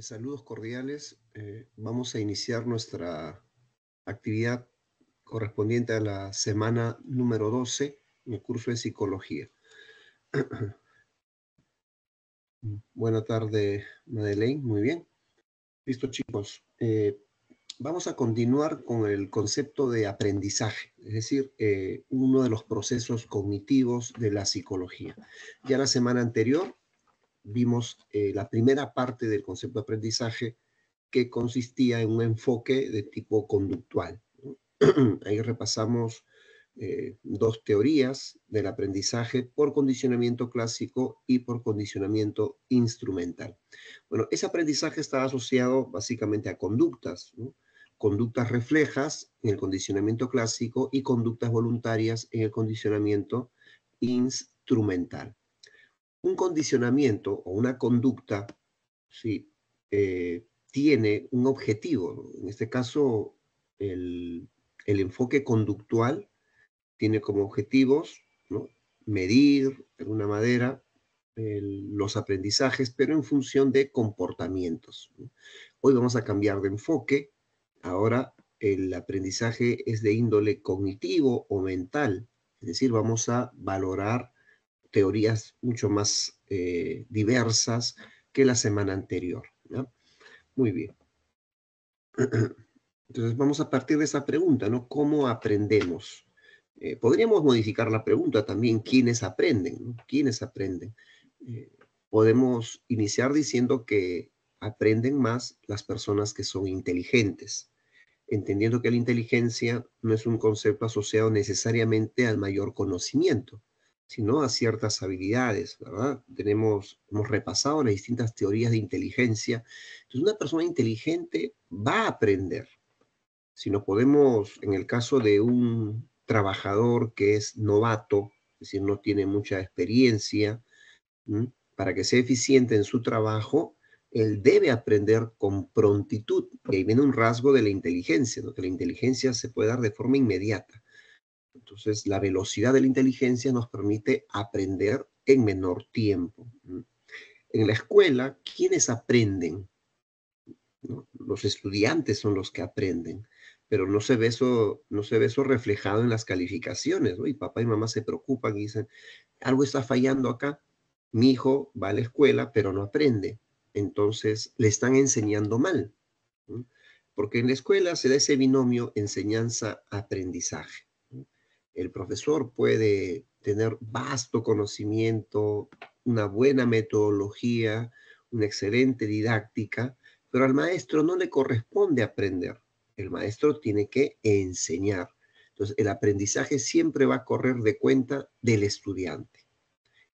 Saludos cordiales. Vamos a iniciar nuestra actividad correspondiente a la semana número 12 en el curso de psicología. Buena tarde, Madeleine. Muy bien. Listo, chicos. Vamos a continuar con el concepto de aprendizaje, es decir, uno de los procesos cognitivos de la psicología. Ya la semana anterior vimos la primera parte del concepto de aprendizaje, que consistía en un enfoque de tipo conductual, ¿no? Ahí repasamos dos teorías del aprendizaje por condicionamiento clásico y por condicionamiento instrumental. Bueno, ese aprendizaje está asociado básicamente a conductas, ¿no? Conductas reflejas en el condicionamiento clásico y conductas voluntarias en el condicionamiento instrumental. Un condicionamiento o una conducta, sí, tiene un objetivo. En este caso, el enfoque conductual tiene como objetivos, ¿no?, medir de alguna manera los aprendizajes, pero en función de comportamientos, ¿no? Hoy vamos a cambiar de enfoque. Ahora el aprendizaje es de índole cognitivo o mental, es decir, vamos a valorar teorías mucho más diversas que la semana anterior, ¿no? Muy bien. Entonces vamos a partir de esa pregunta, ¿no? ¿Cómo aprendemos? Podríamos modificar la pregunta también, ¿quiénes aprenden? ¿No? ¿Quiénes aprenden? Eh, Podemos iniciar diciendo que aprenden más las personas que son inteligentes, entendiendo que la inteligencia no es un concepto asociado necesariamente al mayor conocimiento, sino a ciertas habilidades, ¿verdad? Hemos repasado las distintas teorías de inteligencia. Entonces, una persona inteligente va a aprender. Si nos podemos, en el caso de un trabajador que es novato, es decir, no tiene mucha experiencia, ¿m?, para que sea eficiente en su trabajo, él debe aprender con prontitud. Y ahí viene un rasgo de la inteligencia, ¿no?, que la inteligencia se puede dar de forma inmediata. Entonces, la velocidad de la inteligencia nos permite aprender en menor tiempo, ¿m? En la escuela, ¿quiénes aprenden? ¿No? Los estudiantes son los que aprenden, pero no se ve eso reflejado en las calificaciones, ¿no? Y papá y mamá se preocupan y dicen, algo está fallando acá. Mi hijo va a la escuela, pero no aprende. Entonces, le están enseñando mal, ¿no? Porque en la escuela se da ese binomio enseñanza-aprendizaje, ¿no? El profesor puede tener vasto conocimiento, una buena metodología, una excelente didáctica, pero al maestro no le corresponde aprender. El maestro tiene que enseñar. Entonces, el aprendizaje siempre va a correr de cuenta del estudiante.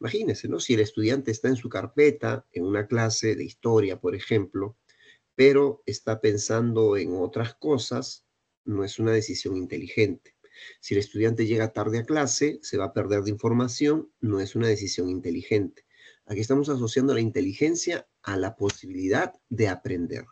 Imagínense, ¿no? Si el estudiante está en su carpeta, en una clase de historia, por ejemplo, pero está pensando en otras cosas, no es una decisión inteligente. Si el estudiante llega tarde a clase, se va a perder de información, no es una decisión inteligente. Aquí estamos asociando la inteligencia a la posibilidad de aprender.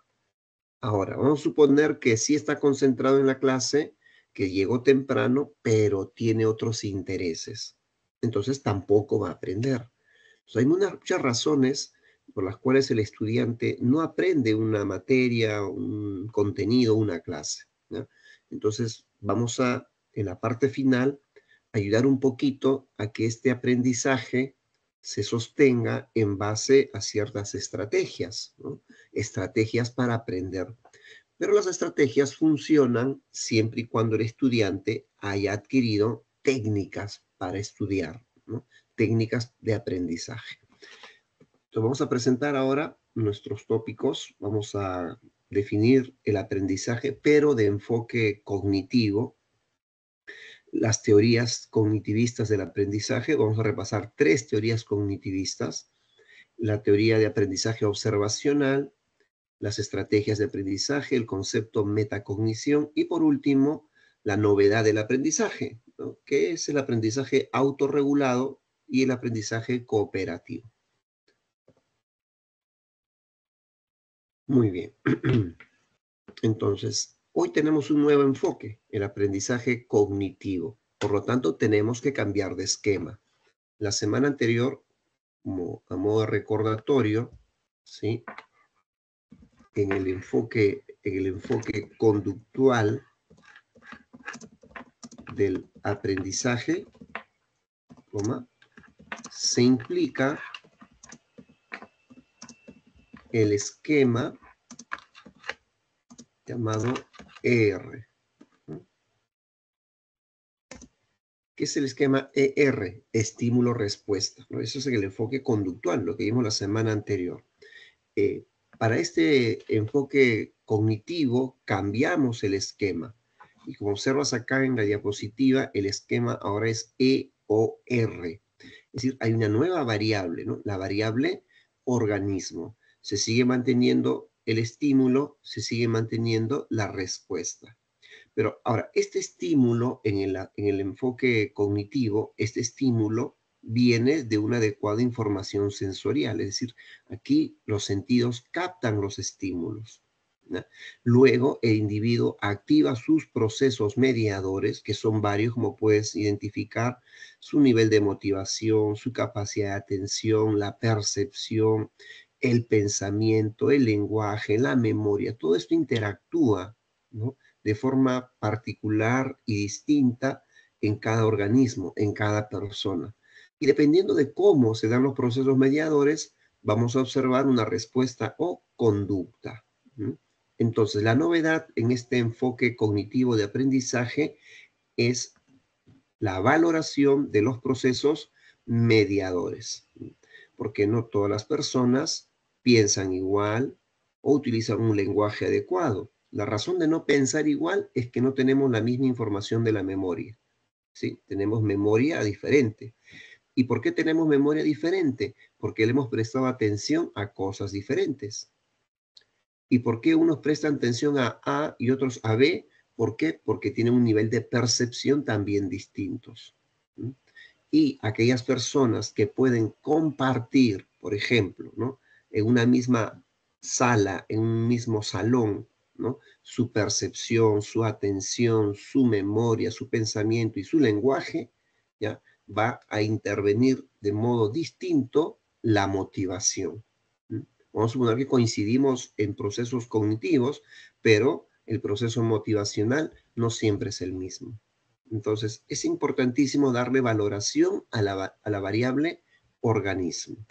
Ahora, vamos a suponer que sí está concentrado en la clase, que llegó temprano, pero tiene otros intereses. Entonces tampoco va a aprender. Entonces, hay muchas razones por las cuales el estudiante no aprende una materia, un contenido, una clase, ¿no? Entonces, vamos a, en la parte final, ayudar un poquito a que este aprendizaje se sostenga en base a ciertas estrategias, ¿no? Estrategias para aprender. Pero las estrategias funcionan siempre y cuando el estudiante haya adquirido técnicas para estudiar, ¿no? Técnicas de aprendizaje. Entonces vamos a presentar ahora nuestros tópicos. Vamos a definir el aprendizaje, pero de enfoque cognitivo. Las teorías cognitivistas del aprendizaje. Vamos a repasar 3 teorías cognitivistas: la teoría de aprendizaje observacional, las estrategias de aprendizaje, el concepto metacognición y, por último, la novedad del aprendizaje, ¿no?, que es el aprendizaje autorregulado y el aprendizaje cooperativo. Muy bien. Entonces, hoy tenemos un nuevo enfoque, el aprendizaje cognitivo. Por lo tanto, tenemos que cambiar de esquema. La semana anterior, como a modo de recordatorio, ¿sí?, en el enfoque conductual del aprendizaje, se implica el esquema llamado ER. ¿Qué es el esquema ER? Estímulo-respuesta, ¿no? Eso es en el enfoque conductual, lo que vimos la semana anterior. Para este enfoque cognitivo cambiamos el esquema. Y como observas acá en la diapositiva, el esquema ahora es EOR. Es decir, hay una nueva variable, ¿no? La variable organismo. Se sigue manteniendo el estímulo, se sigue manteniendo la respuesta. Pero ahora, este estímulo en el enfoque cognitivo, este estímulo viene de una adecuada información sensorial, es decir, aquí los sentidos captan los estímulos, ¿no? Luego, el individuo activa sus procesos mediadores, que son varios, como puedes identificar, su nivel de motivación, su capacidad de atención, la percepción, el pensamiento, el lenguaje, la memoria, todo esto interactúa, ¿no?, de forma particular y distinta en cada organismo, en cada persona. Y dependiendo de cómo se dan los procesos mediadores, vamos a observar una respuesta o conducta. Entonces, la novedad en este enfoque cognitivo de aprendizaje es la valoración de los procesos mediadores, porque no todas las personas piensan igual o utilizan un lenguaje adecuado. La razón de no pensar igual es que no tenemos la misma información de la memoria, ¿sí? Tenemos memoria diferente. ¿Y por qué tenemos memoria diferente? Porque le hemos prestado atención a cosas diferentes. ¿Y por qué unos prestan atención a A y otros a B? ¿Por qué? Porque tienen un nivel de percepción también distintos. Y aquellas personas que pueden compartir, por ejemplo, ¿no?, en una misma sala, en un mismo salón, ¿no?, su percepción, su atención, su memoria, su pensamiento y su lenguaje, ¿ya?, va a intervenir de modo distinto la motivación. Vamos a suponer que coincidimos en procesos cognitivos, pero el proceso motivacional no siempre es el mismo. Entonces, es importantísimo darle valoración a la variable organismo.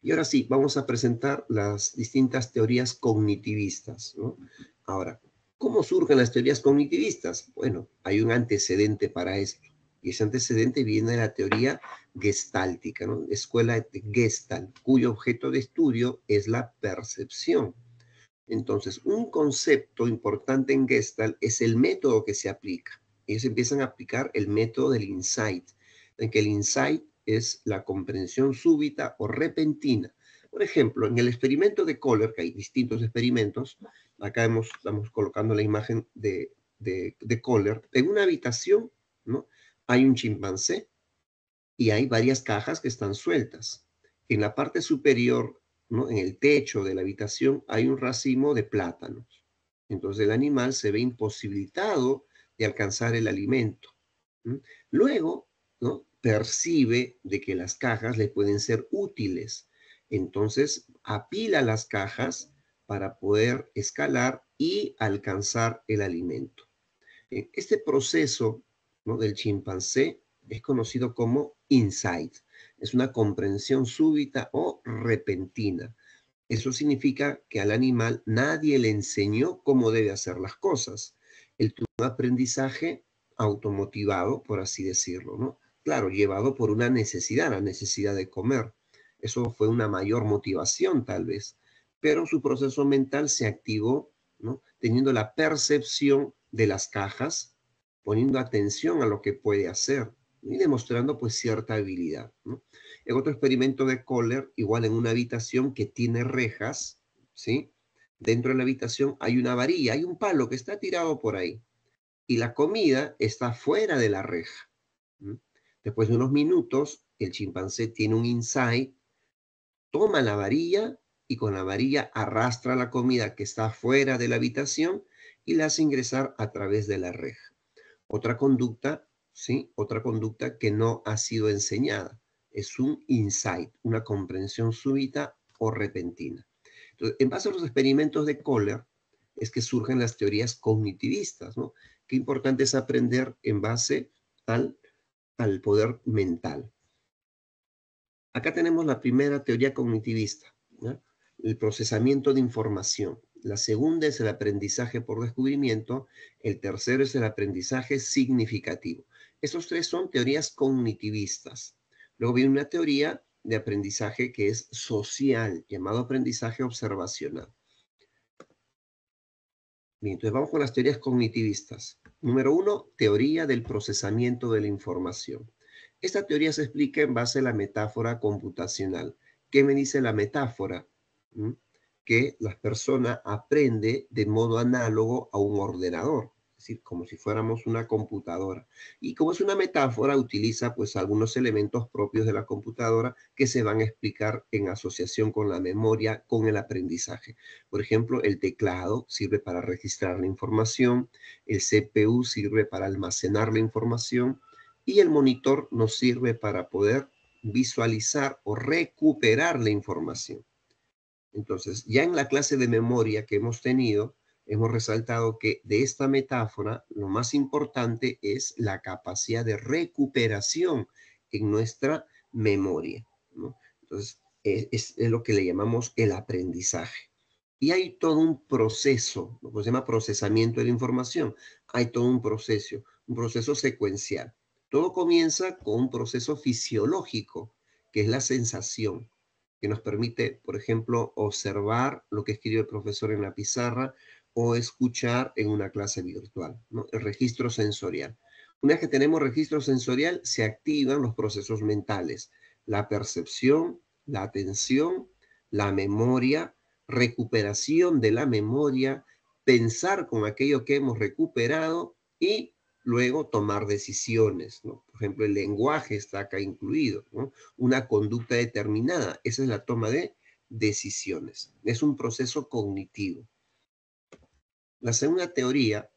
Y ahora sí, vamos a presentar las distintas teorías cognitivistas, ¿no? Ahora, ¿cómo surgen las teorías cognitivistas? Bueno, hay un antecedente para esto. Y ese antecedente viene de la teoría gestáltica, ¿no? Escuela de Gestalt, cuyo objeto de estudio es la percepción. Entonces, un concepto importante en Gestalt es el método que se aplica. Ellos empiezan a aplicar el método del insight, en que el insight es la comprensión súbita o repentina. Por ejemplo, en el experimento de Kohler, que hay distintos experimentos, acá estamos colocando la imagen de Kohler, en una habitación, ¿no?, hay un chimpancé y hay varias cajas que están sueltas. En la parte superior, ¿no?, en el techo de la habitación, hay un racimo de plátanos. Entonces el animal se ve imposibilitado de alcanzar el alimento. Luego, ¿no?, percibe de que las cajas le pueden ser útiles. Entonces apila las cajas para poder escalar y alcanzar el alimento. Este proceso, ¿no?, del chimpancé es conocido como insight. Es una comprensión súbita o repentina. Eso significa que al animal nadie le enseñó cómo debe hacer las cosas. Él tuvo un aprendizaje automotivado, por así decirlo, ¿no? Claro, llevado por una necesidad, la necesidad de comer. Eso fue una mayor motivación, tal vez. Pero su proceso mental se activó, ¿no?, teniendo la percepción de las cajas, poniendo atención a lo que puede hacer y demostrando pues cierta habilidad, ¿no? En otro experimento de Kohler, igual en una habitación que tiene rejas, ¿sí? Dentro de la habitación hay una varilla, hay un palo que está tirado por ahí y la comida está fuera de la reja. Después de unos minutos, el chimpancé tiene un insight, toma la varilla y con la varilla arrastra la comida que está fuera de la habitación y la hace ingresar a través de la reja. Otra conducta, ¿sí?, otra conducta que no ha sido enseñada. Es un insight, una comprensión súbita o repentina. Entonces, en base a los experimentos de Kohler, es que surgen las teorías cognitivistas, ¿no? Qué importante es aprender en base al, al poder mental. Acá tenemos la primera teoría cognitivista, ¿no? El procesamiento de información. La segunda es el aprendizaje por descubrimiento. El tercero es el aprendizaje significativo. Estos tres son teorías cognitivistas. Luego viene una teoría de aprendizaje que es social, llamado aprendizaje observacional. Bien, entonces vamos con las teorías cognitivistas. Número uno, teoría del procesamiento de la información. Esta teoría se explica en base a la metáfora computacional. ¿Qué me dice la metáfora? ¿Mm? Que la persona aprende de modo análogo a un ordenador, es decir, como si fuéramos una computadora. Y como es una metáfora, utiliza pues algunos elementos propios de la computadora que se van a explicar en asociación con la memoria, con el aprendizaje. Por ejemplo, el teclado sirve para registrar la información, el CPU sirve para almacenar la información y el monitor nos sirve para poder visualizar o recuperar la información. Entonces, ya en la clase de memoria que hemos tenido, hemos resaltado que de esta metáfora lo más importante es la capacidad de recuperación en nuestra memoria, ¿no? Entonces, es lo que le llamamos el aprendizaje. Y hay todo un proceso, lo que se llama procesamiento de la información. Hay todo un proceso secuencial. Todo comienza con un proceso fisiológico, que es la sensación que nos permite, por ejemplo, observar lo que escribe el profesor en la pizarra o escuchar en una clase virtual, ¿no? El registro sensorial. Una vez que tenemos registro sensorial, se activan los procesos mentales, la percepción, la atención, la memoria, recuperación de la memoria, pensar con aquello que hemos recuperado y luego tomar decisiones, ¿no? Por ejemplo, el lenguaje está acá incluido, ¿no? Una conducta determinada. Esa es la toma de decisiones. Es un proceso cognitivo. La segunda teoría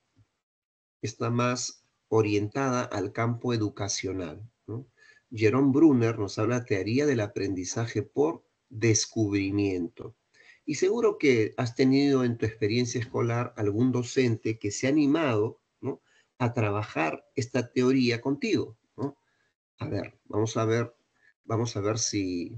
está más orientada al campo educacional, ¿no? Jerome Brunner nos habla de teoría del aprendizaje por descubrimiento. Y seguro que has tenido en tu experiencia escolar algún docente que se ha animado, ¿no?, a trabajar esta teoría contigo, ¿no? A ver, vamos a ver si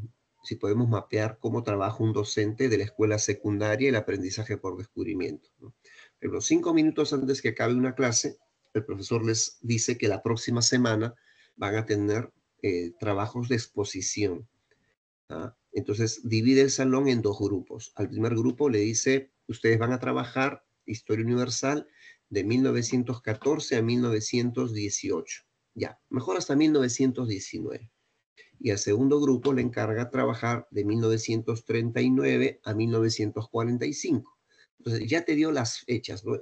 podemos mapear cómo trabaja un docente de la escuela secundaria el aprendizaje por descubrimiento, ¿no? Pero 5 minutos antes que acabe una clase, el profesor les dice que la próxima semana van a tener trabajos de exposición, ¿ah? Entonces divide el salón en dos grupos. Al primer grupo le dice, ustedes van a trabajar Historia Universal de 1914 a 1918. Ya, mejor hasta 1919. Y al segundo grupo le encarga trabajar de 1939 a 1945. Entonces ya te dio las fechas, ¿no?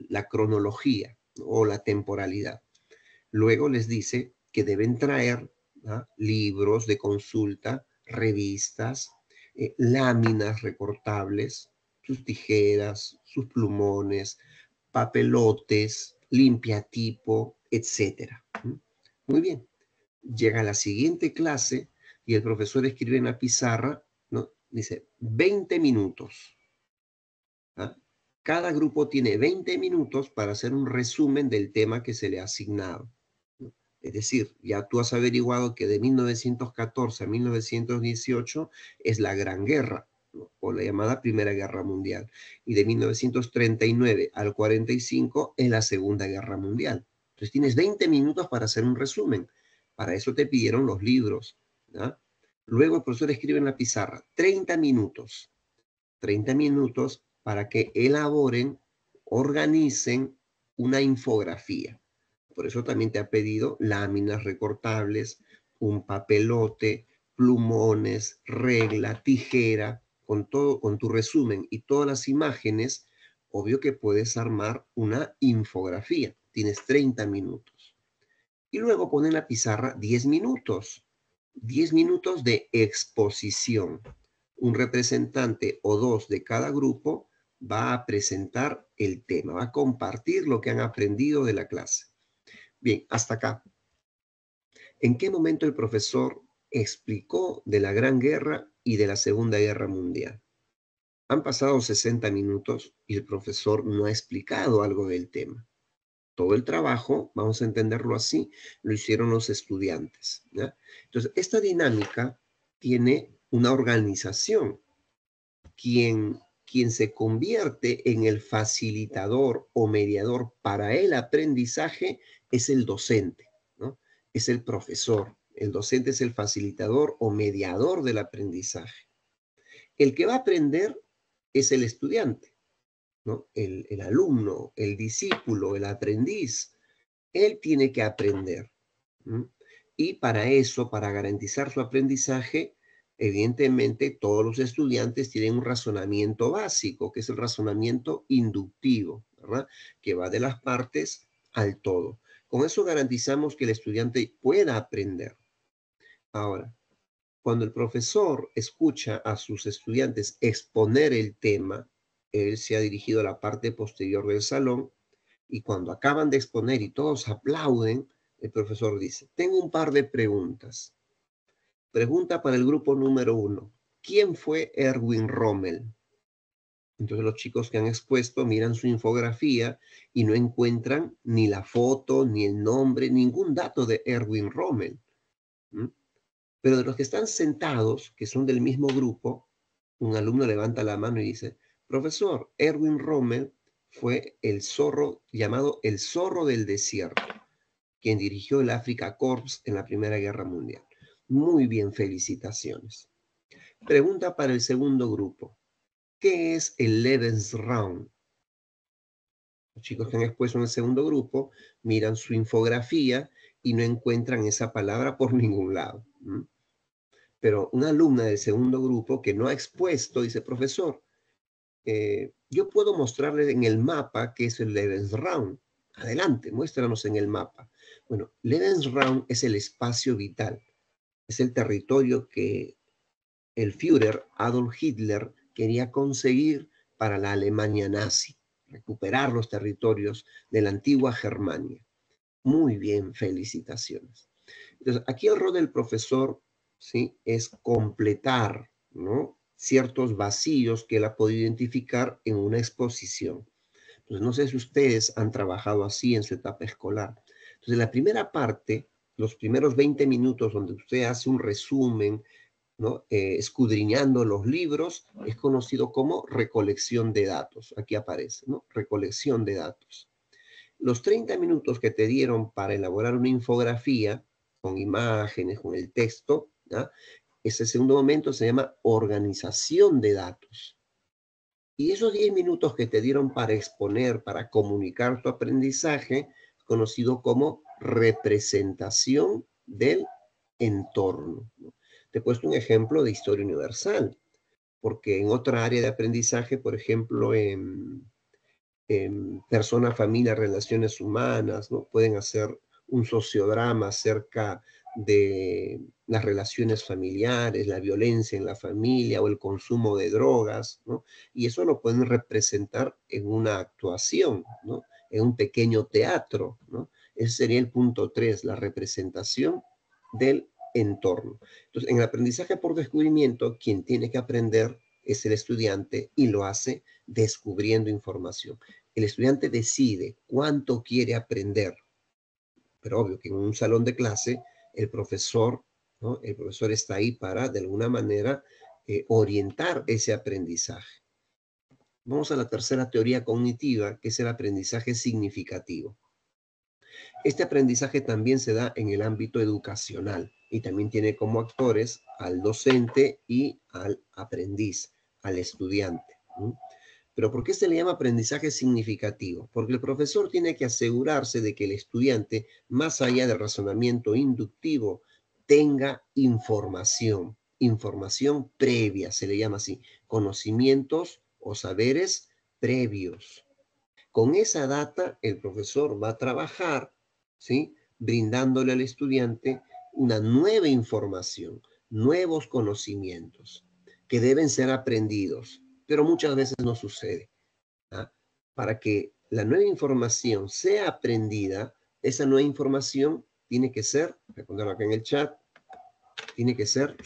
La cronología, ¿no?, o la temporalidad. Luego les dice que deben traer, ¿ah?, libros de consulta, revistas, láminas recortables, sus tijeras, sus plumones, papelotes, limpiatipo, etcétera. Muy bien. Llega la siguiente clase y el profesor escribe en la pizarra, ¿no? Dice 20 minutos. ¿Ah? Cada grupo tiene 20 minutos para hacer un resumen del tema que se le ha asignado, ¿no? Es decir, ya tú has averiguado que de 1914 a 1918 es la Gran Guerra, ¿no?, o la llamada Primera Guerra Mundial. Y de 1939 al 45 es la Segunda Guerra Mundial. Entonces tienes 20 minutos para hacer un resumen. Para eso te pidieron los libros, ¿no? Luego el profesor escribe en la pizarra 30 minutos. 30 minutos para que elaboren, organicen una infografía. Por eso también te ha pedido láminas recortables, un papelote, plumones, regla, tijera, con todo, con tu resumen y todas las imágenes. Obvio que puedes armar una infografía. Tienes 30 minutos. Y luego pone en la pizarra 10 minutos. 10 minutos de exposición. Un representante o dos de cada grupo va a presentar el tema, va a compartir lo que han aprendido de la clase. Bien, hasta acá. ¿En qué momento el profesor explicó de la Gran Guerra y de la Segunda Guerra Mundial? Han pasado 60 minutos y el profesor no ha explicado algo del tema. Todo el trabajo, vamos a entenderlo así, lo hicieron los estudiantes, ¿ya? Entonces, esta dinámica tiene una organización. Quien se convierte en el facilitador o mediador para el aprendizaje es el docente, ¿no? Es el profesor. El docente es el facilitador o mediador del aprendizaje. El que va a aprender es el estudiante, ¿no? El alumno, el discípulo, el aprendiz. Él tiene que aprender. ¿M? Y para eso, para garantizar su aprendizaje, evidentemente todos los estudiantes tienen un razonamiento básico, que es el razonamiento inductivo, ¿verdad? Que va de las partes al todo. Con eso garantizamos que el estudiante pueda aprender. Ahora, cuando el profesor escucha a sus estudiantes exponer el tema, él se ha dirigido a la parte posterior del salón y cuando acaban de exponer y todos aplauden, el profesor dice, tengo un par de preguntas. Pregunta para el grupo número 1. ¿Quién fue Erwin Rommel? Entonces los chicos que han expuesto miran su infografía y no encuentran ni la foto, ni el nombre, ningún dato de Erwin Rommel. ¿Mm? Pero de los que están sentados, que son del mismo grupo, un alumno levanta la mano y dice, profesor, Erwin Rommel fue el zorro llamado el zorro del desierto, quien dirigió el Afrika Korps en la Primera Guerra Mundial. Muy bien, felicitaciones. Pregunta para el segundo grupo. ¿Qué es el Lebensraum? Los chicos que han expuesto en el segundo grupo miran su infografía y no encuentran esa palabra por ningún lado. Pero una alumna del segundo grupo que no ha expuesto dice, profesor, yo puedo mostrarle en el mapa qué es el Lebensraum. Adelante, muéstranos en el mapa. Bueno, Lebensraum es el espacio vital. Es el territorio que el Führer Adolf Hitler quería conseguir para la Alemania nazi, recuperar los territorios de la antigua Germania. Muy bien, felicitaciones. Entonces, aquí el rol del profesor, ¿sí? Es completar, ¿no? Ciertos vacíos que él ha podido identificar en una exposición. Entonces, no sé si ustedes han trabajado así en su etapa escolar. Entonces, la primera parte, los primeros 20 minutos donde usted hace un resumen, ¿no? Escudriñando los libros, es conocido como recolección de datos. Aquí aparece, ¿no? Recolección de datos. Los 30 minutos que te dieron para elaborar una infografía con imágenes, con el texto, ¿ya? Ese segundo momento se llama organización de datos. Y esos 10 minutos que te dieron para exponer, para comunicar tu aprendizaje, conocido como representación del entorno, ¿no? Te he puesto un ejemplo de historia universal, porque en otra área de aprendizaje, por ejemplo, en persona, familia, relaciones humanas, ¿no? Pueden hacer un sociodrama acerca de las relaciones familiares, la violencia en la familia o el consumo de drogas, ¿no? Y eso lo pueden representar en una actuación, ¿no? En un pequeño teatro, ¿no? Ese sería el punto 3, la representación del entorno. Entonces, en el aprendizaje por descubrimiento, quien tiene que aprender es el estudiante y lo hace descubriendo información. El estudiante decide cuánto quiere aprender, pero obvio que en un salón de clase el profesor, ¿no? El profesor está ahí para, de alguna manera, orientar ese aprendizaje. Vamos a la tercera teoría cognitiva, que es el aprendizaje significativo. Este aprendizaje también se da en el ámbito educacional y también tiene como actores al docente y al aprendiz, al estudiante. Pero ¿por qué se le llama aprendizaje significativo? Porque el profesor tiene que asegurarse de que el estudiante, más allá del razonamiento inductivo, tenga información, información previa, se le llama así, conocimientos o saberes previos. Con esa data, el profesor va a trabajar, ¿sí? Brindándole al estudiante una nueva información, nuevos conocimientos que deben ser aprendidos, pero muchas veces no sucede. ¿Ah? Para que la nueva información sea aprendida, esa nueva información tiene que ser, voy a ponerlo acá en el chat, tiene que ser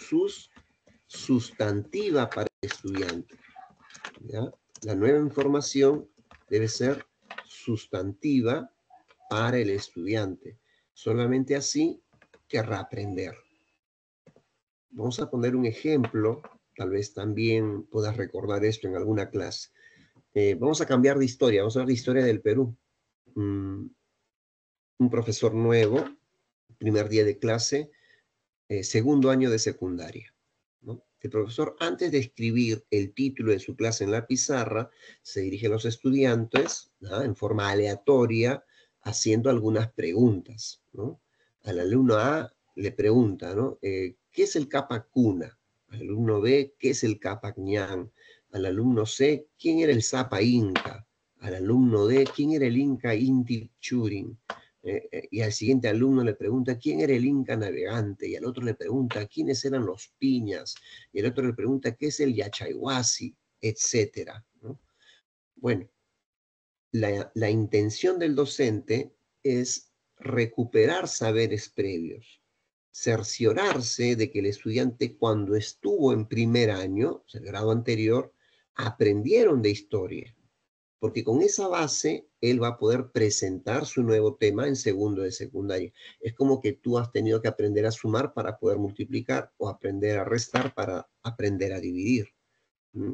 sustantiva para el estudiante. ¿ya? La nueva información debe ser sustantiva para el estudiante. Solamente así querrá aprender. Vamos a poner un ejemplo, tal vez también puedas recordar esto en alguna clase. Vamos a cambiar de historia, vamos a hablar de historia del Perú. Un profesor nuevo, primer día de clase, segundo año de secundaria, ¿no? El profesor, antes de escribir el título de su clase en la pizarra, se dirige a los estudiantes, ¿no?, en forma aleatoria, haciendo algunas preguntas, ¿no? Al alumno A le pregunta, ¿no? ¿Qué es el Capac Cuna? Al alumno B, ¿qué es el Capac Ñan? Al alumno C, ¿quién era el Zapa Inca? Al alumno D, ¿quién era el Inca Inti Churin? Y al siguiente alumno le pregunta quién era el Inca navegante, y al otro le pregunta quiénes eran los Piñas, y al otro le pregunta qué es el Yachayhuasi, etcétera, ¿no? Bueno, la intención del docente es recuperar saberes previos, cerciorarse de que el estudiante, cuando estuvo en primer año, o sea, el grado anterior, aprendieron de historia, porque con esa base él va a poder presentar su nuevo tema en segundo de secundaria. Es como que tú has tenido que aprender a sumar para poder multiplicar, o aprender a restar para aprender a dividir. ¿Mm?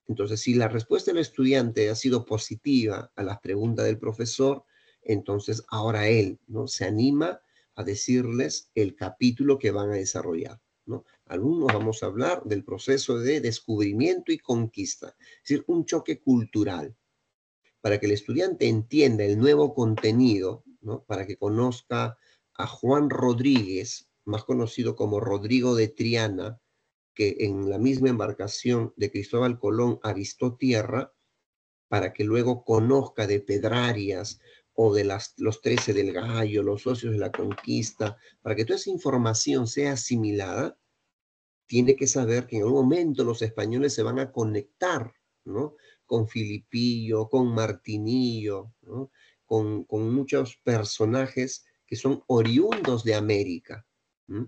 Entonces, si la respuesta del estudiante ha sido positiva a las preguntas del profesor, entonces ahora él, ¿no?, se anima a decirles el capítulo que van a desarrollar, ¿no? Alumnos, vamos a hablar del proceso de descubrimiento y conquista, es decir, un choque cultural, para que el estudiante entienda el nuevo contenido, ¿no?, para que conozca a Juan Rodríguez, más conocido como Rodrigo de Triana, que en la misma embarcación de Cristóbal Colón avistó tierra, para que luego conozca de Pedrarias o de los 13 del Gallo, los socios de la conquista, para que toda esa información sea asimilada, tiene que saber que en algún momento los españoles se van a conectar, ¿no?, con Filipillo, con Martinillo, ¿no?, con muchos personajes que son oriundos de América. ¿Mm?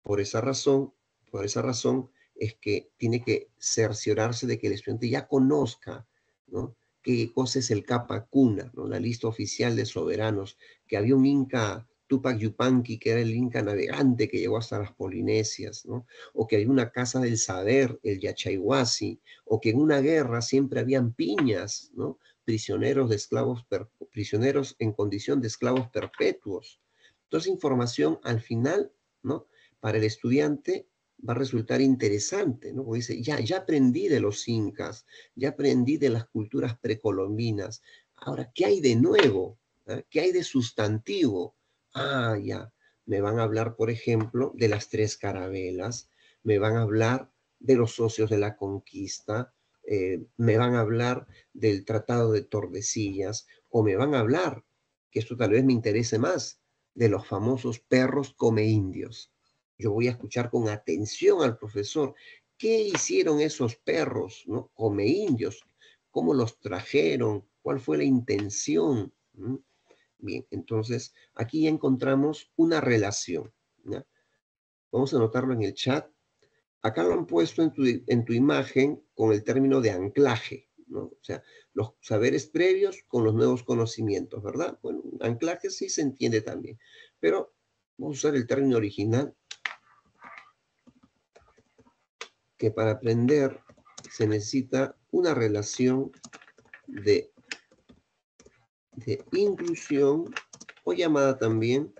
Por esa razón, por esa razón es que tiene que cerciorarse de que el estudiante ya conozca, ¿no?, qué cosa es el Capac Cuna, ¿no?, la lista oficial de soberanos, que había un Inca Tupac Yupanqui, que era el Inca navegante que llegó hasta las Polinesias, ¿no?, o que hay una casa del saber, el Yachayhuasi, o que en una guerra siempre habían piñas, ¿no?, prisioneros de esclavos, prisioneros en condición de esclavos perpetuos. Toda esa información al final, ¿no?, para el estudiante va a resultar interesante, ¿no? Porque dice, ya aprendí de los incas, ya aprendí de las culturas precolombinas. Ahora, ¿qué hay de nuevo? ¿Ah? ¿Qué hay de sustantivo? Ah, ya. Me van a hablar, por ejemplo, de las tres carabelas, me van a hablar de los socios de la conquista, me van a hablar del Tratado de Tordesillas, o me van a hablar, que esto tal vez me interese más, de los famosos perros come indios. Yo voy a escuchar con atención al profesor. ¿Qué hicieron esos perros, ¿no?, come indios? ¿Cómo los trajeron? ¿Cuál fue la intención? ¿Mm? Bien, entonces aquí ya encontramos una relación, ¿ya? Vamos a anotarlo en el chat. Acá lo han puesto en tu imagen con el término de anclaje, ¿no? O sea, los saberes previos con los nuevos conocimientos, ¿verdad? Bueno, anclaje sí se entiende también, pero vamos a usar el término original, que para aprender se necesita una relación de, inclusión, o llamada también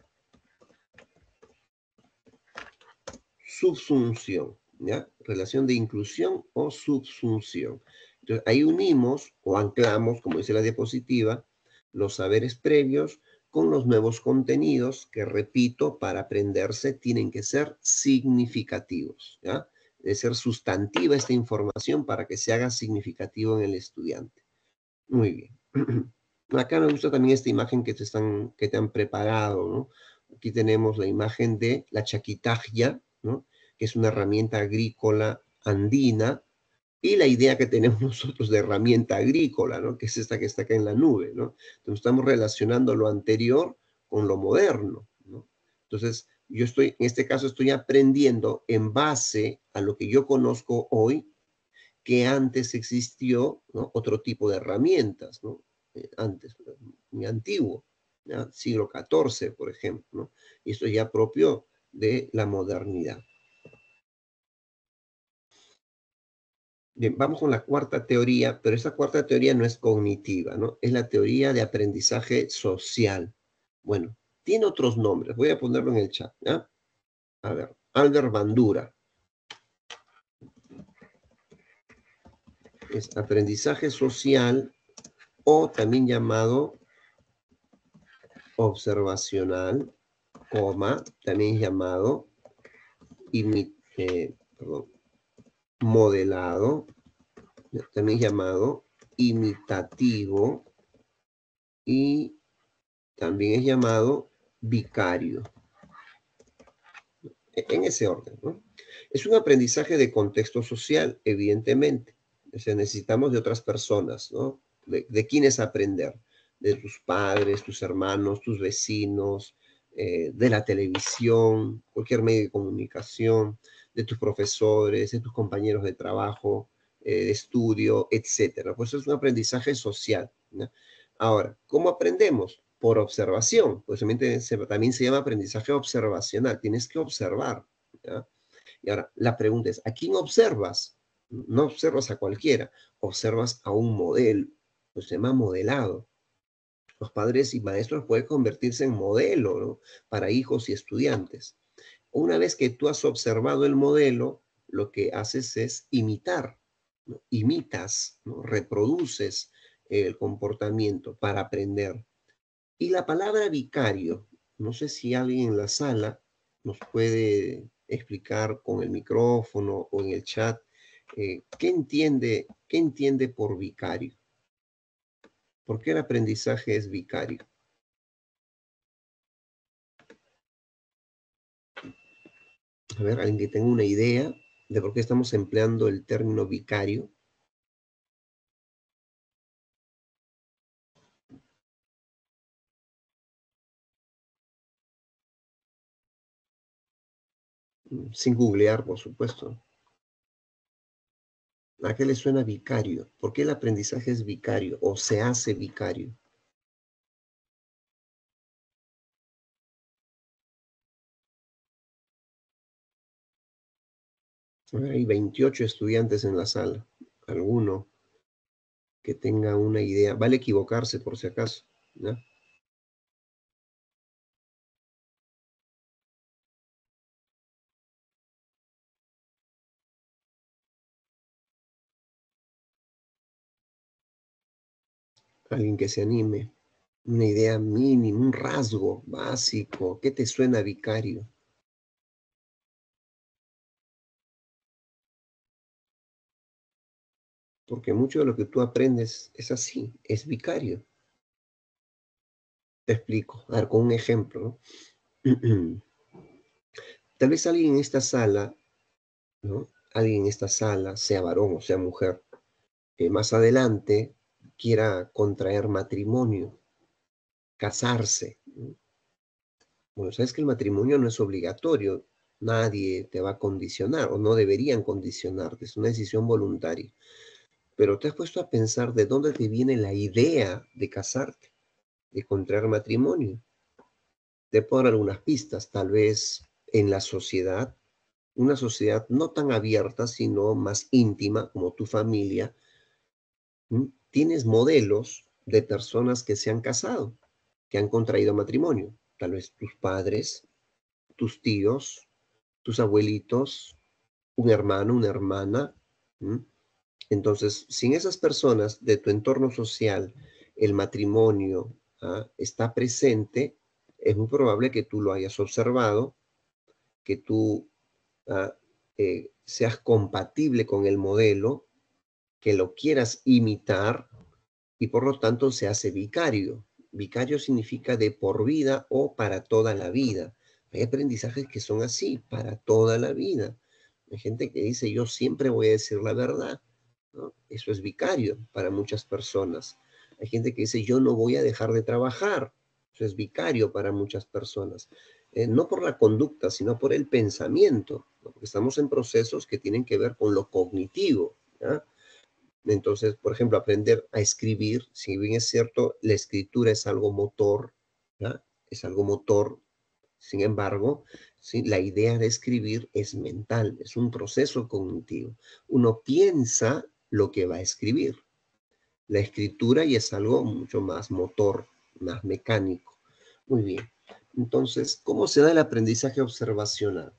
subsunción, ¿ya? Relación de inclusión o subsunción. Entonces, ahí unimos o anclamos, como dice la diapositiva, los saberes previos con los nuevos contenidos que, repito, para aprenderse tienen que ser significativos, ¿ya? De ser sustantiva esta información para que se haga significativo en el estudiante. Muy bien. Acá me gusta también esta imagen que te han preparado, ¿no? Aquí tenemos la imagen de la chaquitaglia, ¿no?, que es una herramienta agrícola andina, y la idea que tenemos nosotros de herramienta agrícola, ¿no?, que es esta que está acá en la nube, ¿no? Entonces estamos relacionando lo anterior con lo moderno, ¿no? Entonces, en este caso estoy aprendiendo en base a lo que yo conozco hoy, que antes existió, ¿no?, otro tipo de herramientas, ¿no? Antes, muy antiguo, ¿ya? Siglo XIV, por ejemplo, ¿no? Y esto es ya propio de la modernidad. Bien, vamos con la cuarta teoría, pero esta cuarta teoría no es cognitiva, ¿no? Es la teoría de aprendizaje social. Bueno, tiene otros nombres, voy a ponerlo en el chat, ¿ya? A ver, Albert Bandura, es aprendizaje social o también llamado observacional, coma, también llamado perdón, modelado, también llamado imitativo y también es llamado vicario, en ese orden, ¿no? Es un aprendizaje de contexto social, evidentemente. O sea, necesitamos de otras personas, ¿no? De quiénes aprender, de tus padres, tus hermanos, tus vecinos, de la televisión, cualquier medio de comunicación, de tus profesores, de tus compañeros de trabajo, de estudio, etcétera. Pues es un aprendizaje social, ¿no? Ahora, ¿cómo aprendemos? Por observación. Pues también se llama aprendizaje observacional. Tienes que observar, ¿ya? Y ahora, la pregunta es, ¿a quién observas? No observas a cualquiera, observas a un modelo, pues se llama modelado. Los padres y maestros pueden convertirse en modelo, ¿no?, para hijos y estudiantes. Una vez que tú has observado el modelo, lo que haces es imitar, ¿no? Imitas, ¿no?, reproduces el comportamiento para aprender. Y la palabra vicario, no sé si alguien en la sala nos puede explicar con el micrófono o en el chat, qué entiende por vicario. ¿Por qué el aprendizaje es vicario? A ver, alguien que tenga una idea de por qué estamos empleando el término vicario. Sin googlear, por supuesto. ¿A qué le suena vicario? ¿Por qué el aprendizaje es vicario o se hace vicario? A ver, hay 28 estudiantes en la sala. ¿Alguno que tenga una idea? Vale equivocarse por si acaso, ¿no? Alguien que se anime. Una idea mínima, un rasgo básico. ¿Qué te suena vicario? Porque mucho de lo que tú aprendes es así, es vicario. Te explico. A ver, con un ejemplo, ¿no? Tal vez alguien en esta sala, ¿no? Alguien en esta sala, sea varón o sea mujer, que más adelante quiera contraer matrimonio, casarse, ¿no? Bueno, sabes que el matrimonio no es obligatorio, nadie te va a condicionar o no deberían condicionarte, es una decisión voluntaria. Pero te has puesto a pensar de dónde te viene la idea de casarte, de contraer matrimonio. Te puedo dar algunas pistas, tal vez en la sociedad, una sociedad no tan abierta, sino más íntima, como tu familia. Tienes modelos de personas que se han casado, que han contraído matrimonio. Tal vez tus padres, tus tíos, tus abuelitos, un hermano, una hermana. ¿M? Entonces, si en esas personas de tu entorno social el matrimonio, está presente, es muy probable que tú lo hayas observado, que tú, seas compatible con el modelo, que lo quieras imitar y por lo tanto se hace vicario. Vicario significa de por vida o para toda la vida. Hay aprendizajes que son así, para toda la vida. Hay gente que dice, yo siempre voy a decir la verdad, ¿no? Eso es vicario para muchas personas. Hay gente que dice, yo no voy a dejar de trabajar. Eso es vicario para muchas personas. No por la conducta, sino por el pensamiento, ¿no? Porque estamos en procesos que tienen que ver con lo cognitivo, ¿ya? Entonces, por ejemplo, aprender a escribir, si bien es cierto, la escritura es algo motor, ¿ya? Es algo motor. Sin embargo, ¿sí? La idea de escribir es mental, es un proceso cognitivo. Uno piensa lo que va a escribir. La escritura ya es algo mucho más motor, más mecánico. Muy bien. Entonces, ¿cómo se da el aprendizaje observacional?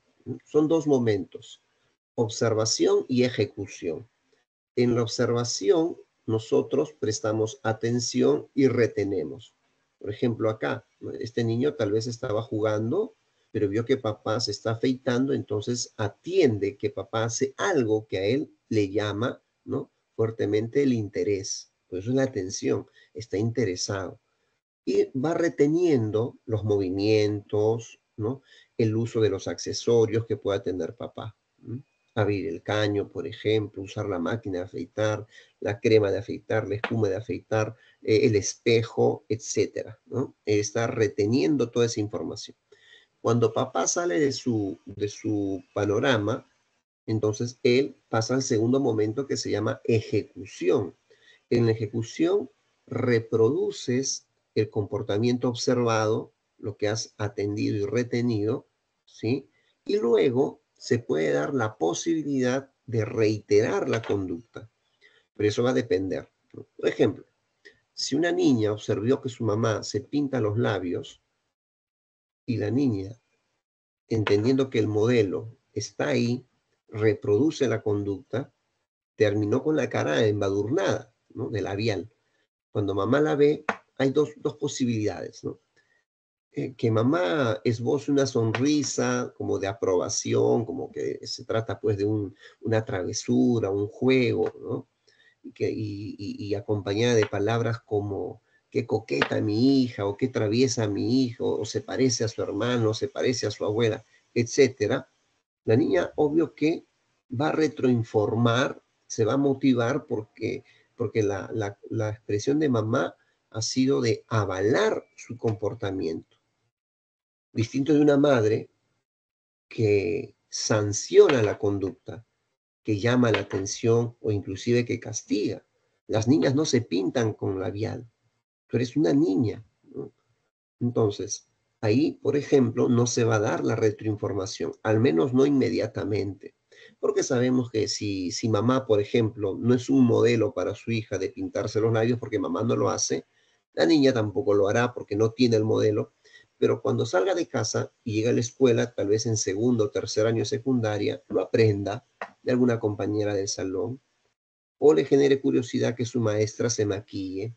Son dos momentos, observación y ejecución. En la observación, nosotros prestamos atención y retenemos. Por ejemplo, acá, ¿no? Este niño tal vez estaba jugando, pero vio que papá se está afeitando, entonces atiende que papá hace algo que a él le llama, ¿no? Fuertemente el interés. Por eso es la atención, está interesado. Y va reteniendo los movimientos, ¿no? El uso de los accesorios que pueda tener papá. ¿M? Abrir el caño, por ejemplo, usar la máquina de afeitar, la crema de afeitar, la espuma de afeitar, el espejo, etcétera, ¿no? Está reteniendo toda esa información. Cuando papá sale de su panorama, entonces él pasa al segundo momento que se llama ejecución. En la ejecución reproduces el comportamiento observado, lo que has atendido y retenido, ¿sí? Y luego se puede dar la posibilidad de reiterar la conducta, pero eso va a depender, ¿no? Por ejemplo, si una niña observó que su mamá se pinta los labios y la niña, entendiendo que el modelo está ahí, reproduce la conducta, terminó con la cara embadurnada, ¿no? De labial. Cuando mamá la ve, hay dos posibilidades, ¿no? Que mamá esboce una sonrisa como de aprobación, como que se trata pues de una travesura, un juego, ¿no? Y acompañada de palabras como qué coqueta mi hija, o qué traviesa mi hijo, o se parece a su hermano, o se parece a su abuela, etcétera. La niña, obvio que va a retroinformar, se va a motivar porque la expresión de mamá ha sido de avalar su comportamiento. Distinto de una madre que sanciona la conducta, que llama la atención o inclusive que castiga. Las niñas no se pintan con labial. Tú eres una niña, ¿no? Entonces, ahí, por ejemplo, no se va a dar la retroinformación, al menos no inmediatamente, porque sabemos que si mamá, por ejemplo, no es un modelo para su hija de pintarse los labios porque mamá no lo hace, la niña tampoco lo hará porque no tiene el modelo, pero cuando salga de casa y llegue a la escuela, tal vez en segundo o tercer año de secundaria, lo aprenda de alguna compañera del salón o le genere curiosidad que su maestra se maquille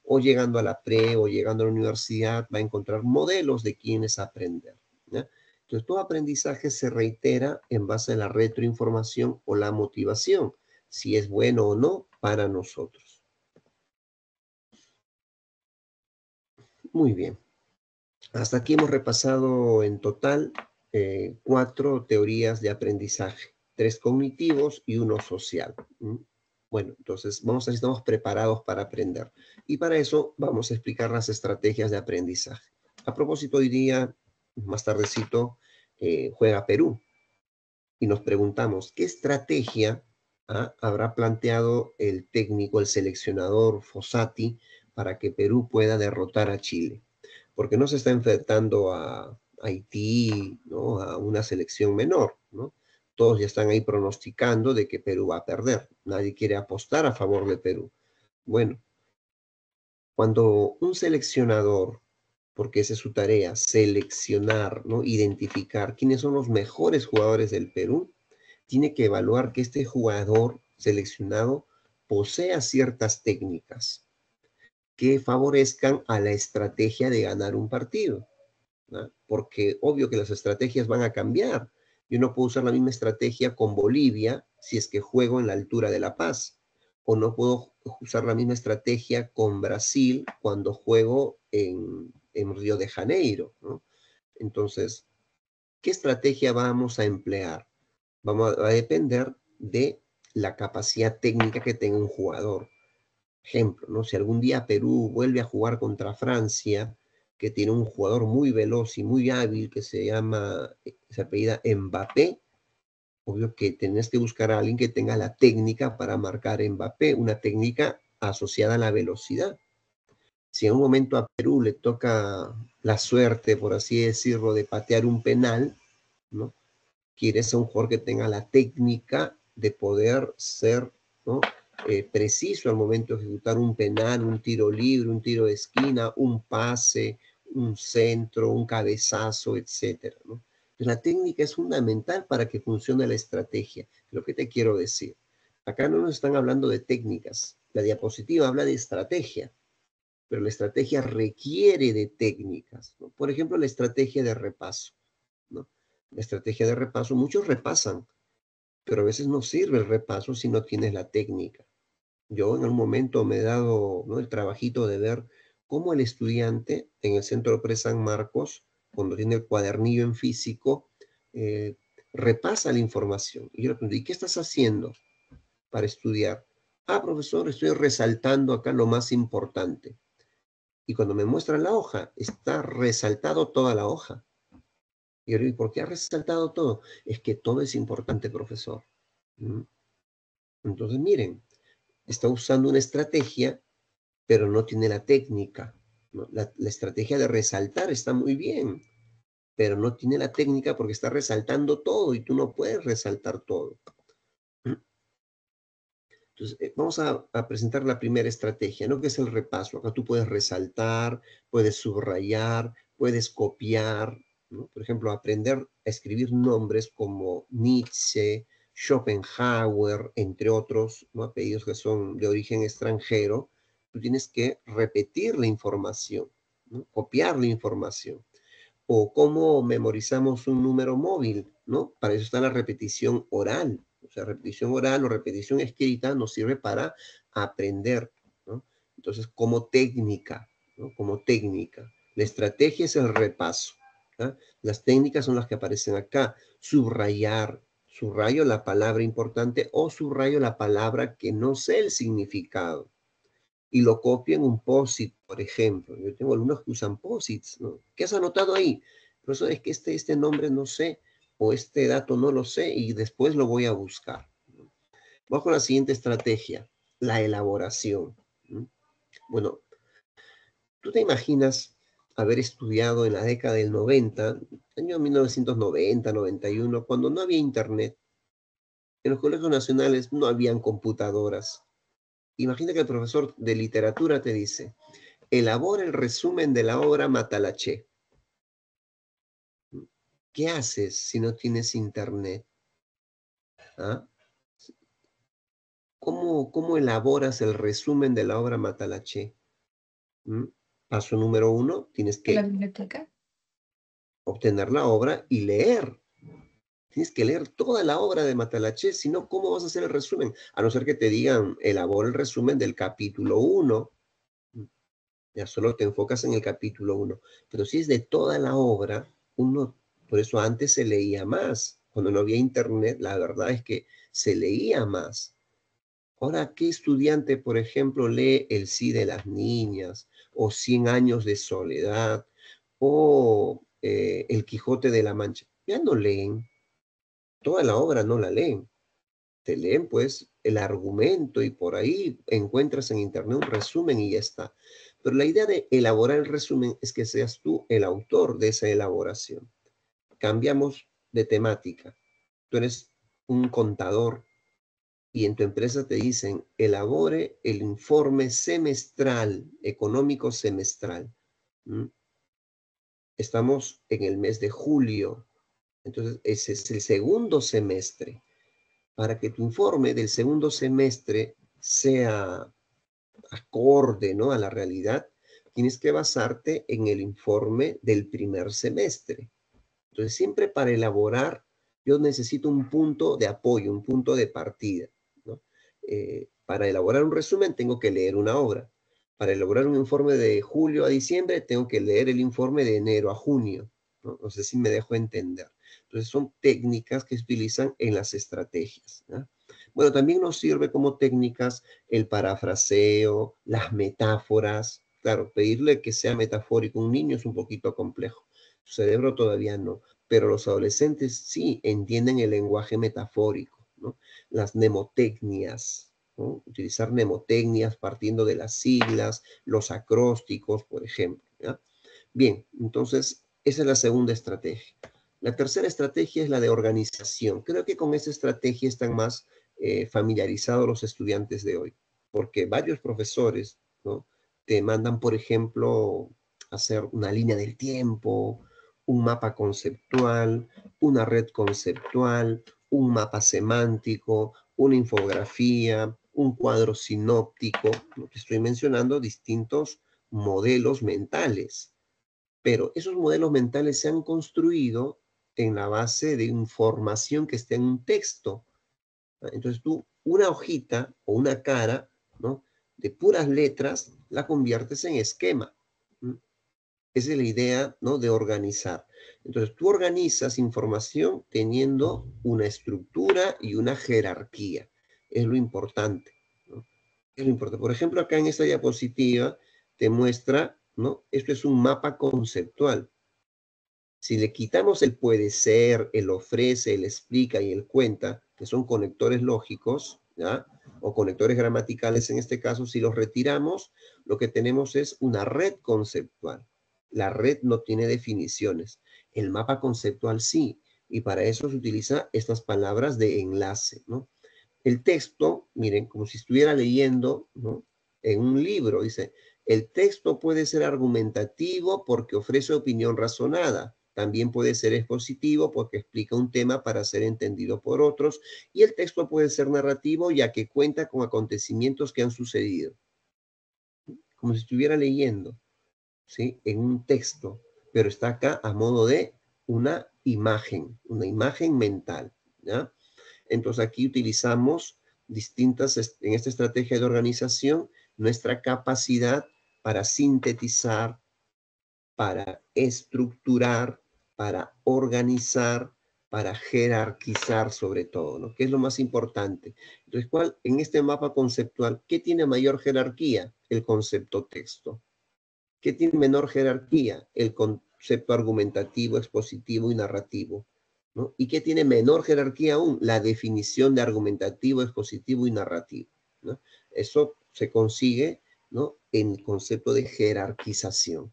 o llegando a la pre o llegando a la universidad va a encontrar modelos de quienes aprender, ¿ya? Entonces, todo aprendizaje se reitera en base a la retroinformación o la motivación, si es bueno o no para nosotros. Muy bien. Hasta aquí hemos repasado en total 4 teorías de aprendizaje, 3 cognitivos y uno social. Bueno, entonces vamos a ver si estamos preparados para aprender. Y para eso vamos a explicar las estrategias de aprendizaje. A propósito, hoy día, más tardecito, juega Perú y nos preguntamos, ¿qué estrategia habrá planteado el técnico, el seleccionador Fossati para que Perú pueda derrotar a Chile? Porque no se está enfrentando a Haití, ¿no? A una selección menor, ¿no? Todos ya están ahí pronosticando de que Perú va a perder. Nadie quiere apostar a favor de Perú. Bueno, cuando un seleccionador, porque esa es su tarea, seleccionar, ¿no? Identificar quiénes son los mejores jugadores del Perú, tiene que evaluar que este jugador seleccionado posea ciertas técnicas que favorezcan a la estrategia de ganar un partido, ¿no? Porque obvio que las estrategias van a cambiar. Yo no puedo usar la misma estrategia con Bolivia si es que juego en la altura de La Paz, o no puedo usar la misma estrategia con Brasil cuando juego en Río de Janeiro, ¿no? Entonces, ¿qué estrategia vamos a emplear? Va a depender de la capacidad técnica que tenga un jugador. Ejemplo, ¿no? Si algún día Perú vuelve a jugar contra Francia, que tiene un jugador muy veloz y muy hábil que se apellida Mbappé, Obvio que tenés que buscar a alguien que tenga la técnica para marcar Mbappé, una técnica asociada a la velocidad. Si en un momento a Perú le toca la suerte, por así decirlo, de patear un penal, ¿no? Quieres a un jugador que tenga la técnica de poder ser, ¿no? Preciso al momento de ejecutar un penal, un tiro libre, un tiro de esquina, un pase, un centro, un cabezazo, etcétera, ¿no? La técnica es fundamental para que funcione la estrategia. Lo que te quiero decir. Acá no nos están hablando de técnicas. La diapositiva habla de estrategia, pero la estrategia requiere de técnicas, ¿no? Por ejemplo, la estrategia de repaso, ¿no? La estrategia de repaso, muchos repasan, pero a veces no sirve el repaso si no tienes la técnica. Yo en un momento me he dado, ¿no?, el trabajito de ver cómo el estudiante en el Centro Pre San Marcos, cuando tiene el cuadernillo en físico, eh, repasa la información. Y yo le pregunto, ¿y qué estás haciendo para estudiar? Ah, profesor, estoy resaltando acá lo más importante. Y cuando me muestra la hoja, está resaltado toda la hoja. Y yo le digo, ¿por qué ha resaltado todo? Es que todo es importante, profesor. ¿Mm? Entonces, miren, está usando una estrategia, pero no tiene la técnica, ¿no? La estrategia de resaltar está muy bien, pero no tiene la técnica porque está resaltando todo y tú no puedes resaltar todo. ¿Mm? Entonces, vamos a presentar la primera estrategia, ¿no? Que es el repaso. Acá tú puedes resaltar, puedes subrayar, puedes copiar, ¿no? Por ejemplo, aprender a escribir nombres como Nietzsche, Schopenhauer, entre otros, ¿no?, apellidos que son de origen extranjero. Tú tienes que repetir la información, ¿no? Copiar la información. O cómo memorizamos un número móvil, ¿no? Para eso está la repetición oral. O sea, repetición oral o repetición escrita nos sirve para aprender, ¿no? Entonces, como técnica, ¿no? Como técnica. La estrategia es el repaso, ¿ah? Las técnicas son las que aparecen acá. Subrayar, subrayo la palabra importante o subrayo la palabra que no sé el significado y lo copio en un POSIT, por ejemplo. Yo tengo alumnos que usan POSITs, ¿no? ¿Qué has anotado ahí? Profesor, es que este nombre no sé, o este dato no lo sé, y después lo voy a buscar, ¿no? Vamos con la siguiente estrategia, la elaboración, ¿no? Bueno, tú te imaginas haber estudiado en la década del 90, año 1990, 91, cuando no había internet. En los colegios nacionales no habían computadoras. Imagina que el profesor de literatura te dice, elabora el resumen de la obra Matalaché. ¿Qué haces si no tienes internet? ¿Ah? ¿Cómo elaboras el resumen de la obra Matalaché? ¿Mm? Paso número 1, tienes ¿En la que biblioteca? obtener la obra y leer. Tienes que leer toda la obra de Matalaché, si no, ¿cómo vas a hacer el resumen? A no ser que te digan, elabora el resumen del capítulo 1. Ya solo te enfocas en el capítulo 1. Pero si es de toda la obra, uno, por eso antes se leía más. Cuando no había internet, la verdad es que se leía más. Ahora, ¿qué estudiante, por ejemplo, lee El sí de las niñas o 100 años de soledad o El Quijote de la Mancha? Ya no leen. Toda la obra no la leen. Te leen pues el argumento y por ahí encuentras en internet un resumen y ya está. Pero la idea de elaborar el resumen es que seas tú el autor de esa elaboración. Cambiamos de temática. Tú eres un contador y en tu empresa te dicen, elabore el informe semestral, económico semestral. ¿Mm? Estamos en el mes de julio, entonces ese es el segundo semestre. Para que tu informe del segundo semestre sea acorde, ¿no?, a la realidad, tienes que basarte en el informe del primer semestre. Entonces, siempre para elaborar, yo necesito un punto de apoyo, un punto de partida, ¿no? Para elaborar un resumen, tengo que leer una obra. Para elaborar un informe de julio a diciembre, tengo que leer el informe de enero a junio, ¿no? No sé si me dejo entender. Entonces, son técnicas que se utilizan en las estrategias, ¿no? Bueno, también nos sirve como técnicas el parafraseo, las metáforas. Claro, pedirle que sea metafórico a un niño es un poquito complejo. Su cerebro todavía no. pero los adolescentes sí entienden el lenguaje metafórico, ¿no? Las mnemotecnias, ¿no? Utilizar mnemotecnias partiendo de las siglas, los acrósticos, por ejemplo, ¿ya? Bien, entonces esa es la segunda estrategia. La tercera estrategia es la de organización. Creo que con esta estrategia están más familiarizados los estudiantes de hoy, porque varios profesores, ¿no? Te mandan, por ejemplo, hacer una línea del tiempo, un mapa conceptual, una red conceptual, un mapa semántico, una infografía, un cuadro sinóptico. ¿No? Te estoy mencionando distintos modelos mentales, pero esos modelos mentales se han construido en la base de información que está en un texto. Entonces tú, una hojita o una cara, ¿no? De puras letras, la conviertes en esquema. ¿No? Esa es la idea, ¿no? De organizar. Entonces tú organizas información teniendo una estructura y una jerarquía. Es lo importante, ¿no? Es lo importante. Por ejemplo, acá en esta diapositiva te muestra, ¿no? Esto es un mapa conceptual. Si le quitamos el puede ser, el ofrece, el explica y el cuenta, que son conectores lógicos, ¿ya? O conectores gramaticales en este caso, si los retiramos, lo que tenemos es una red conceptual. La red no tiene definiciones. El mapa conceptual sí, y para eso se utiliza estas palabras de enlace, ¿no? El texto, miren, como si estuviera leyendo, ¿no? En un libro, dice, el texto puede ser argumentativo porque ofrece opinión razonada. También puede ser expositivo porque explica un tema para ser entendido por otros. Y el texto puede ser narrativo ya que cuenta con acontecimientos que han sucedido. Como si estuviera leyendo, ¿sí? En un texto, pero está acá a modo de una imagen mental, ¿ya? Entonces aquí utilizamos distintas, en esta estrategia de organización, nuestra capacidad para sintetizar, para estructurar, para organizar, para jerarquizar sobre todo, ¿no? ¿Qué es lo más importante? Entonces, ¿cuál, en este mapa conceptual, qué tiene mayor jerarquía? El concepto texto. ¿Qué tiene menor jerarquía? El concepto argumentativo, expositivo y narrativo. ¿No? ¿Y qué tiene menor jerarquía aún? La definición de argumentativo, expositivo y narrativo. ¿No? Eso se consigue, ¿no? En el concepto de jerarquización.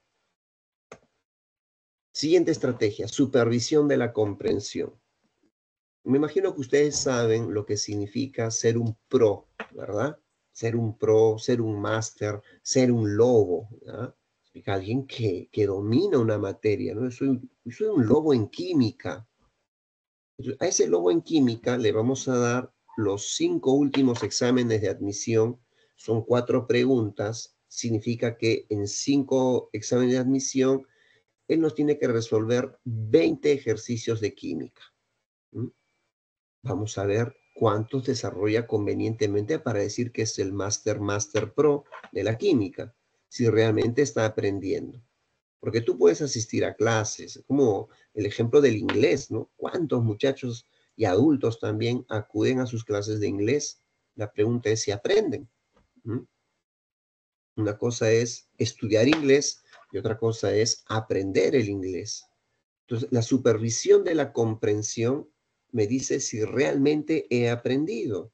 Siguiente estrategia, supervisión de la comprensión. Me imagino que ustedes saben lo que significa ser un pro, ¿verdad? Ser un pro, ser un máster, ser un lobo, ¿verdad? Significa alguien que domina una materia, ¿no? Yo soy un lobo en química. A ese lobo en química le vamos a dar los 5 últimos exámenes de admisión. Son 4 preguntas. Significa que en 5 exámenes de admisión, él nos tiene que resolver 20 ejercicios de química. ¿Mm? Vamos a ver cuántos desarrolla convenientemente para decir que es el Master Pro de la química, si realmente está aprendiendo. Porque tú puedes asistir a clases, como el ejemplo del inglés, ¿no? ¿Cuántos muchachos y adultos también acuden a sus clases de inglés? La pregunta es si aprenden. ¿Mm? Una cosa es estudiar inglés y otra cosa es aprender el inglés. Entonces, la supervisión de la comprensión me dice si realmente he aprendido.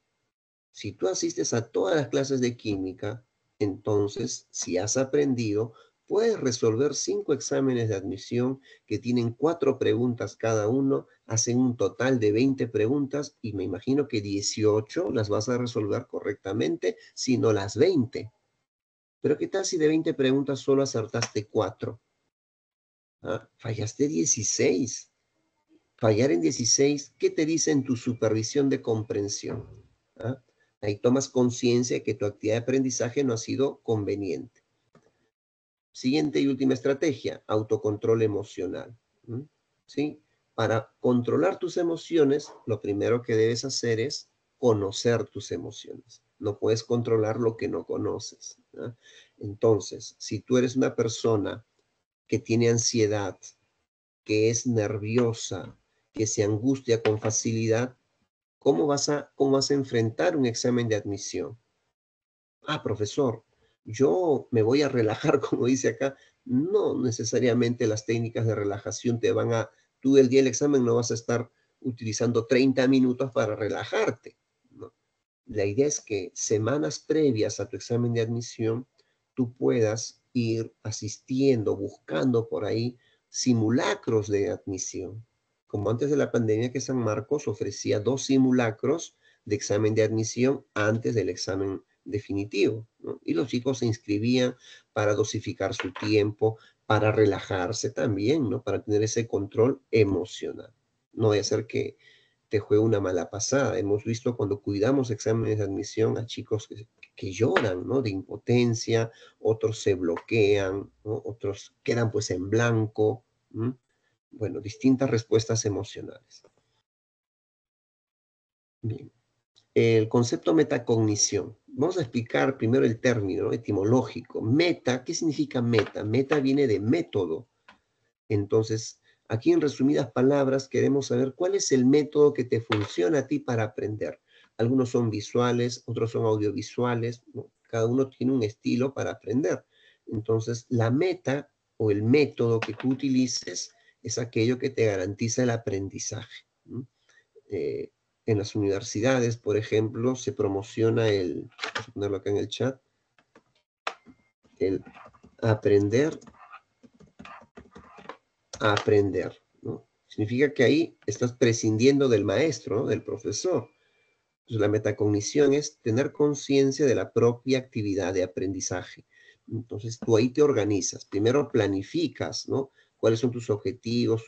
Si tú asistes a todas las clases de química, entonces, si has aprendido, puedes resolver 5 exámenes de admisión que tienen 4 preguntas cada uno, hacen un total de 20 preguntas y me imagino que 18 las vas a resolver correctamente, si no las 20. Pero ¿qué tal si de 20 preguntas solo acertaste 4? ¿Ah? Fallaste 16. Fallar en 16, ¿qué te dice en tu supervisión de comprensión? ¿Ah? Ahí tomas conciencia de que tu actividad de aprendizaje no ha sido conveniente. Siguiente y última estrategia, autocontrol emocional. ¿Sí? Para controlar tus emociones, lo primero que debes hacer es conocer tus emociones. No puedes controlar lo que no conoces. ¿Ah? Entonces, si tú eres una persona que tiene ansiedad, que es nerviosa, que se angustia con facilidad, ¿cómo vas a enfrentar un examen de admisión? Ah, profesor, yo me voy a relajar, como dice acá. No necesariamente las técnicas de relajación te van a tú el día del examen no vas a estar utilizando 30 minutos para relajarte, ¿no? La idea es que semanas previas a tu examen de admisión, tú puedas ir asistiendo, buscando por ahí simulacros de admisión. Como antes de la pandemia que San Marcos ofrecía 2 simulacros de examen de admisión antes del examen definitivo, ¿no? Y los chicos se inscribían para dosificar su tiempo, para relajarse también, ¿no? Para tener ese control emocional. No vaya a ser que te juegue una mala pasada. Hemos visto cuando cuidamos exámenes de admisión a chicos que lloran, ¿no? De impotencia, otros se bloquean, ¿no? Otros quedan pues en blanco. ¿M? Bueno, distintas respuestas emocionales. Bien. El concepto metacognición. Vamos a explicar primero el término, ¿no? Etimológico. Meta, ¿qué significa meta? Meta viene de método. Entonces, aquí en resumidas palabras, queremos saber cuál es el método que te funciona a ti para aprender. Algunos son visuales, otros son audiovisuales, ¿no? Cada uno tiene un estilo para aprender. Entonces, la meta o el método que tú utilices es aquello que te garantiza el aprendizaje, ¿no? En las universidades, por ejemplo, se promociona vamos a ponerlo acá en el chat, el aprender a aprender, ¿no? Significa que ahí estás prescindiendo del maestro, ¿no? Del profesor. Entonces, la metacognición es tener conciencia de la propia actividad de aprendizaje. Entonces, tú ahí te organizas. Primero planificas, ¿no? Cuáles son tus objetivos,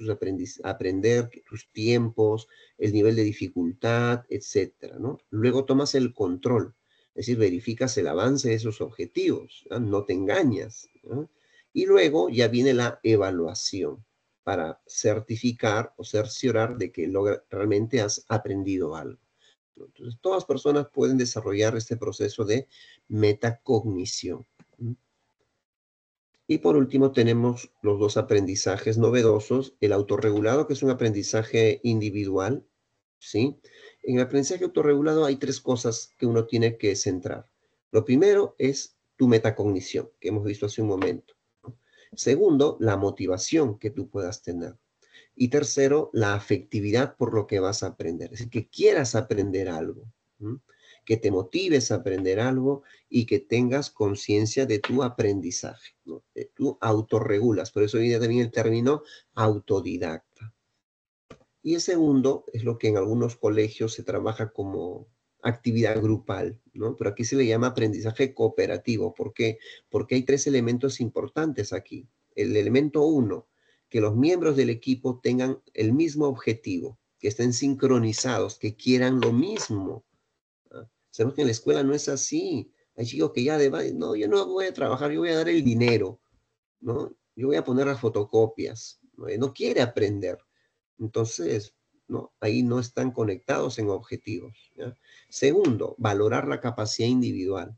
aprender, tus tiempos, el nivel de dificultad, etcétera, ¿no? Luego tomas el control, es decir, verificas el avance de esos objetivos, ¿no? No te engañas, ¿no? Y luego ya viene la evaluación para certificar o cerciorar de que realmente has aprendido algo. Entonces, todas las personas pueden desarrollar este proceso de metacognición. Y por último, tenemos los dos aprendizajes novedosos, el autorregulado, que es un aprendizaje individual, ¿sí? En el aprendizaje autorregulado hay 3 cosas que uno tiene que centrar. Lo primero es tu metacognición, que hemos visto hace un momento. Segundo, la motivación que tú puedas tener. Y tercero, la afectividad por lo que vas a aprender. Es decir, que quieras aprender algo, ¿m? Que te motives a aprender algo y que tengas conciencia de tu aprendizaje, ¿no? Tú autorregulas, por eso viene también el término autodidacta. Y el segundo es lo que en algunos colegios se trabaja como actividad grupal, ¿no? Pero aquí se le llama aprendizaje cooperativo. ¿Por qué? Porque hay 3 elementos importantes aquí. El elemento 1, que los miembros del equipo tengan el mismo objetivo, que estén sincronizados, que quieran lo mismo. ¿Ah? Sabemos que en la escuela no es así. Hay chicos que ya no, yo no voy a trabajar, yo voy a dar el dinero, ¿no? Yo voy a poner las fotocopias, ¿no? No quiere aprender. Entonces, ¿no? Ahí no están conectados en objetivos, ¿ya? Segundo, valorar la capacidad individual.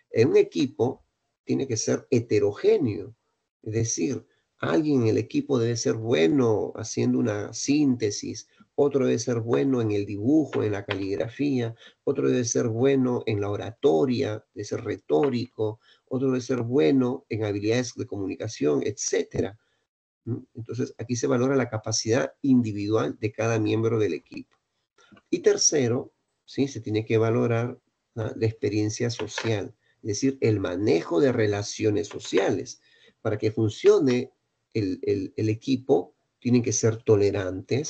En un equipo tiene que ser heterogéneo, es decir, alguien en el equipo debe ser bueno haciendo una síntesis, otro debe ser bueno en el dibujo, en la caligrafía, otro debe ser bueno en la oratoria, debe ser retórico, otro debe ser bueno en habilidades de comunicación, etcétera. Entonces, aquí se valora la capacidad individual de cada miembro del equipo. Y tercero, ¿sí? Se tiene que valorar la experiencia social, es decir, el manejo de relaciones sociales. Para que funcione el equipo, tienen que ser tolerantes,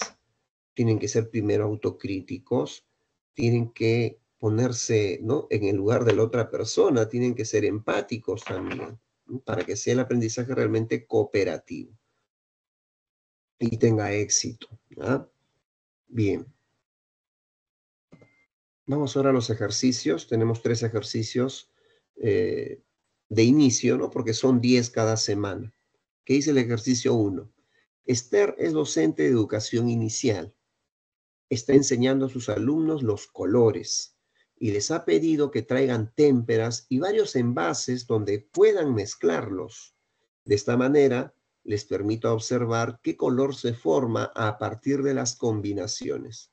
tienen que ser primero autocríticos, tienen que ponerse, ¿no? En el lugar de la otra persona, tienen que ser empáticos también, ¿no? Para que sea el aprendizaje realmente cooperativo y tenga éxito, ¿ya? Bien, vamos ahora a los ejercicios. Tenemos 3 ejercicios eh, de inicio, ¿no? Porque son 10 cada semana. ¿Qué dice el ejercicio 1? Esther es docente de educación inicial. Está enseñando a sus alumnos los colores y les ha pedido que traigan témperas y varios envases donde puedan mezclarlos. De esta manera, les permito observar qué color se forma a partir de las combinaciones.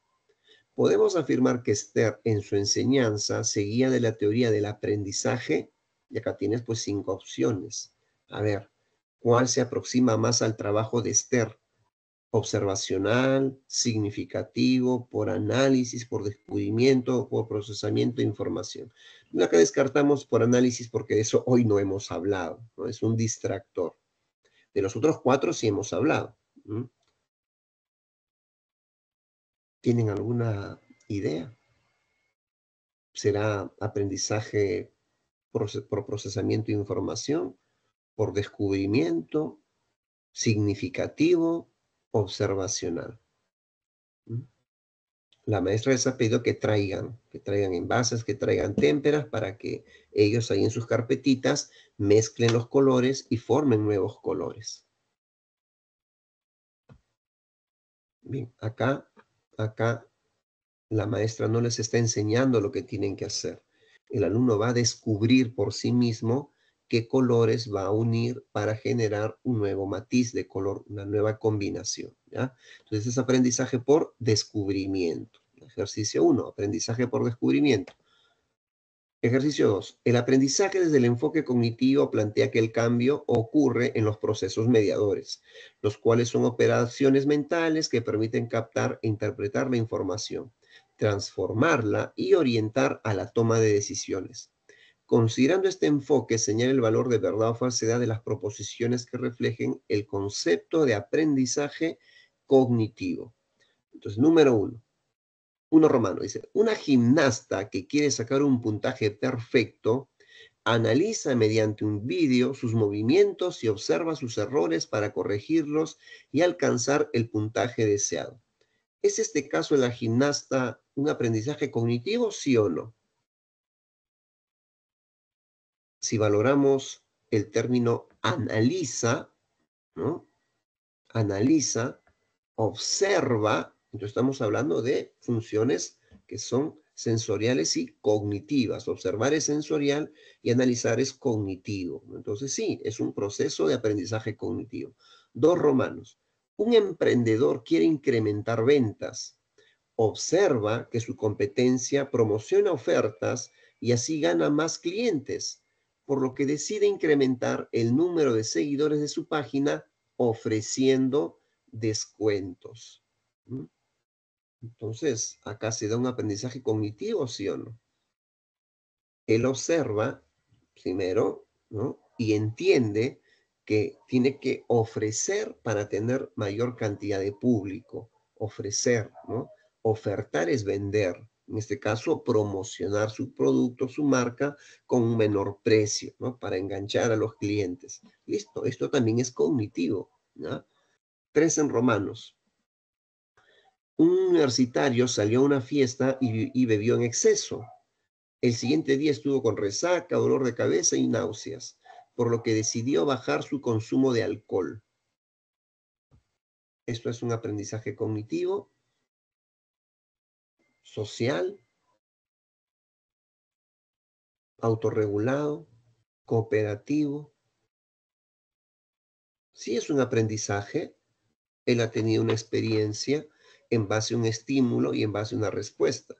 Podemos afirmar que Esther en su enseñanza seguía de la teoría del aprendizaje, y acá tienes pues 5 opciones. A ver, ¿cuál se aproxima más al trabajo de Esther? observacional, significativo, por análisis, por descubrimiento, por procesamiento de información. Acá descartamos por análisis porque de eso hoy no hemos hablado, ¿no? Es un distractor. De los otros 4 sí hemos hablado. ¿Tienen alguna idea? ¿Será aprendizaje por procesamiento de información, por descubrimiento, significativo, observacional? La maestra les ha pedido que traigan envases, que traigan témperas para que ellos ahí en sus carpetitas mezclen los colores y formen nuevos colores. Bien, acá la maestra no les está enseñando lo que tienen que hacer. El alumno va a descubrir por sí mismo qué colores va a unir para generar un nuevo matiz de color, una nueva combinación, ¿ya? Entonces es aprendizaje por descubrimiento. Ejercicio 1, aprendizaje por descubrimiento. Ejercicio 2. El aprendizaje desde el enfoque cognitivo plantea que el cambio ocurre en los procesos mediadores, los cuales son operaciones mentales que permiten captar e interpretar la información, transformarla y orientar a la toma de decisiones. Considerando este enfoque, señala el valor de verdad o falsedad de las proposiciones que reflejen el concepto de aprendizaje cognitivo. Entonces, número 1. 1 Romano dice, una gimnasta que quiere sacar un puntaje perfecto, analiza mediante un vídeo sus movimientos y observa sus errores para corregirlos y alcanzar el puntaje deseado. ¿Es este caso de la gimnasta un aprendizaje cognitivo, sí o no? Si valoramos el término analiza, ¿no? Analiza, observa, entonces estamos hablando de funciones que son sensoriales y cognitivas. Observar es sensorial y analizar es cognitivo. Entonces sí, es un proceso de aprendizaje cognitivo. 2 Romanos. Un emprendedor quiere incrementar ventas. Observa que su competencia promociona ofertas y así gana más clientes, por lo que decide incrementar el número de seguidores de su página ofreciendo descuentos. Entonces, acá se da un aprendizaje cognitivo, ¿sí o no? Él observa primero, ¿no? Y entiende que tiene que ofrecer para tener mayor cantidad de público. Ofrecer, ¿no? Ofertar es vender. En este caso, promocionar su producto, su marca, con un menor precio, ¿no? Para enganchar a los clientes. Listo, esto también es cognitivo, ¿no? 3 en Romanos. Un universitario salió a una fiesta y bebió en exceso. El siguiente día estuvo con resaca, dolor de cabeza y náuseas, por lo que decidió bajar su consumo de alcohol. Esto es un aprendizaje cognitivo, social, autorregulado, cooperativo. Sí es un aprendizaje, él ha tenido una experiencia en base a un estímulo y en base a una respuesta.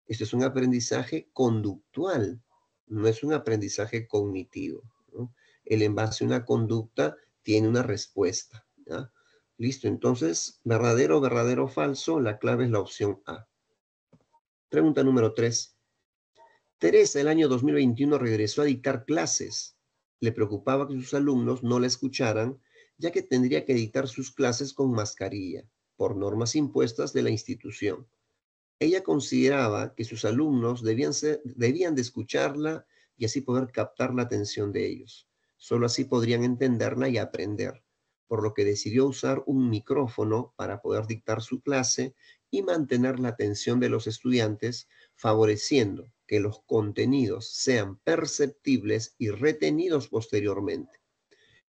Esto es un aprendizaje conductual, no es un aprendizaje cognitivo, ¿no? Él en base a una conducta tiene una respuesta, ¿ya? Listo, entonces, verdadero, verdadero, falso, la clave es la opción A. Pregunta número 3. Teresa el año 2021 regresó a dictar clases. Le preocupaba que sus alumnos no la escucharan, ya que tendría que dictar sus clases con mascarilla, por normas impuestas de la institución. Ella consideraba que sus alumnos debían de escucharla y así poder captar la atención de ellos. Solo así podrían entenderla y aprender, por lo que decidió usar un micrófono para poder dictar su clase y mantener la atención de los estudiantes, favoreciendo que los contenidos sean perceptibles y retenidos posteriormente.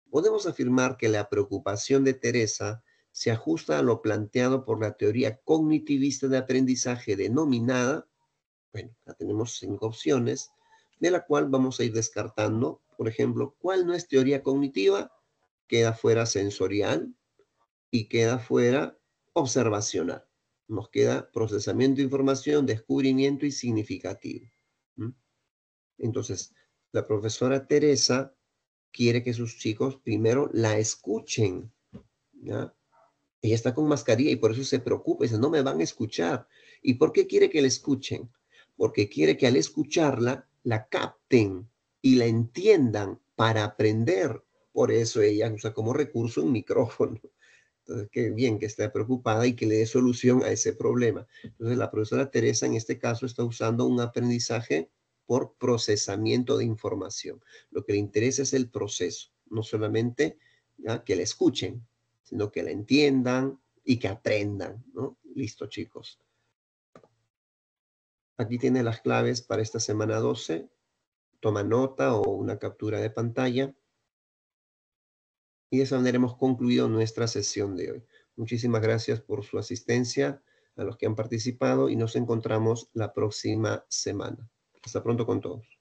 Podemos afirmar que la preocupación de Teresa se ajusta a lo planteado por la teoría cognitivista de aprendizaje denominada, bueno, acá tenemos 5 opciones, de la cual vamos a ir descartando, por ejemplo, ¿cuál no es teoría cognitiva? Queda fuera sensorial y queda fuera observacional. Nos queda procesamiento de información, descubrimiento y significativo. Entonces, la profesora Teresa quiere que sus chicos primero la escuchen, ¿ya? Ella está con mascarilla y por eso se preocupa. Dice, no me van a escuchar. ¿Y por qué quiere que la escuchen? Porque quiere que al escucharla, la capten y la entiendan para aprender. Por eso ella usa como recurso un micrófono. Entonces, qué bien que esté preocupada y que le dé solución a ese problema. Entonces, la profesora Teresa en este caso está usando un aprendizaje por procesamiento de información. Lo que le interesa es el proceso, no solamente ¿ya? Que la escuchen, sino que la entiendan y que aprendan, ¿no? Listo, chicos. Aquí tiene las claves para esta semana 12. Toma nota o una captura de pantalla. Y de esa manera hemos concluido nuestra sesión de hoy. Muchísimas gracias por su asistencia a los que han participado y nos encontramos la próxima semana. Hasta pronto con todos.